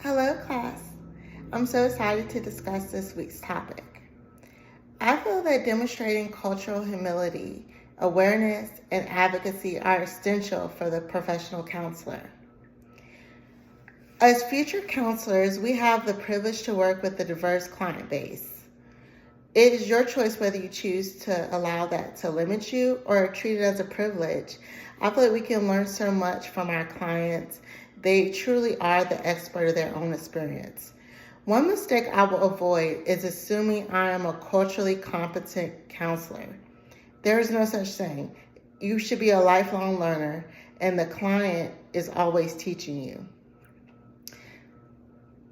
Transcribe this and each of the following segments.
Hello, class. I'm so excited to discuss this week's topic. I feel that demonstrating cultural humility, awareness, and advocacy are essential for the professional counselor. As future counselors, we have the privilege to work with a diverse client base. It is your choice whether you choose to allow that to limit you or treat it as a privilege. I feel like we can learn so much from our clients. They truly are the expert of their own experience. One mistake I will avoid is assuming I am a culturally competent counselor. There is no such thing. You should be a lifelong learner, and the client is always teaching you.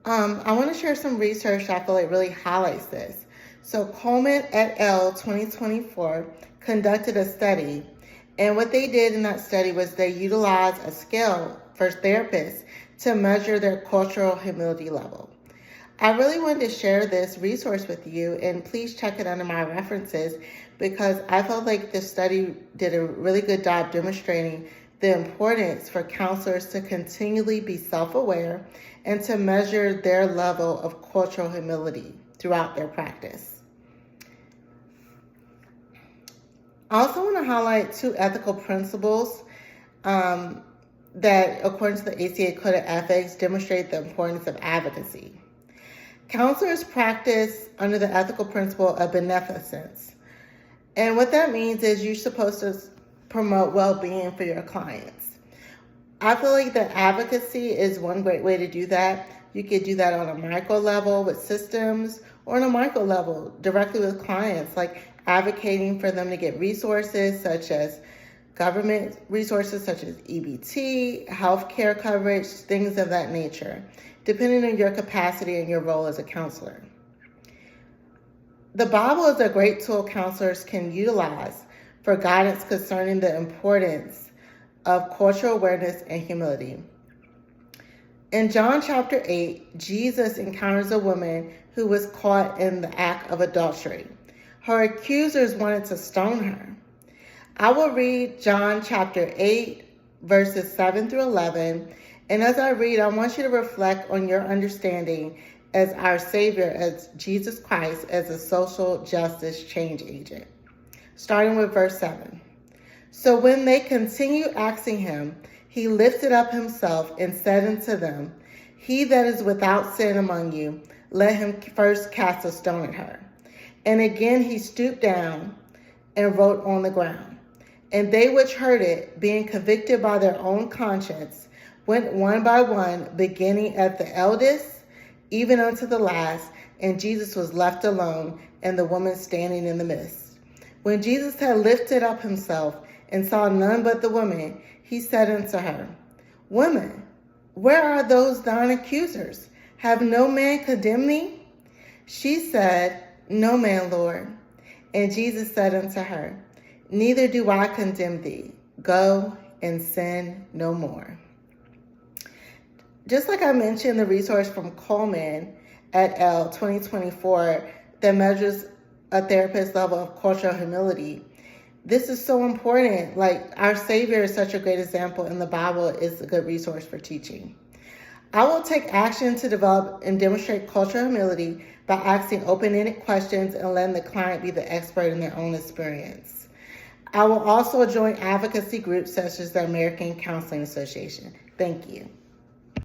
I want to share some research that I feel like really highlights this. So Coleman et al. 2024 conducted a study, and what they did in that study was they utilized a scale for therapists to measure their cultural humility level. I really wanted to share this resource with you, and please check it under my references because I felt like this study did a really good job demonstrating the importance for counselors to continually be self-aware and to measure their level of cultural humility throughout their practice. I also want to highlight two ethical principles that, according to the ACA Code of Ethics, demonstrate the importance of advocacy. Counselors practice under the ethical principle of beneficence. And what that means is you're supposed to promote well-being for your clients. I feel like that advocacy is one great way to do that. You could do that on a micro level with systems or on a micro level directly with clients, like advocating for them to get resources such as government resources such as EBT, healthcare coverage, things of that nature, depending on your capacity and your role as a counselor. The Bible is a great tool counselors can utilize for guidance concerning the importance of cultural awareness and humility. In John chapter 8, Jesus encounters a woman who was caught in the act of adultery. Her accusers wanted to stone her. I will read John chapter 8, verses 7 through 11. And as I read, I want you to reflect on your understanding as our Savior, as Jesus Christ, as a social justice change agent. Starting with verse 7. So when they continued asking him, he lifted up himself and said unto them, He that is without sin among you, let him first cast a stone at her. And again he stooped down and wrote on the ground. And they which heard it, being convicted by their own conscience, went one by one, beginning at the eldest, even unto the last, and Jesus was left alone, and the woman standing in the midst. When Jesus had lifted up himself, and saw none but the woman, he said unto her, Woman, where are those thine accusers? Have no man condemned thee? She said, No man, Lord. And Jesus said unto her, Neither do I condemn thee. Go and sin no more. Just like I mentioned, the resource from Coleman et al. 2024 that measures a therapist's level of cultural humility. This is so important. Like, our Savior is such a great example, and the Bible is a good resource for teaching. I will take action to develop and demonstrate cultural humility by asking open-ended questions and letting the client be the expert in their own experience. I will also join advocacy groups such as the American Counseling Association. Thank you.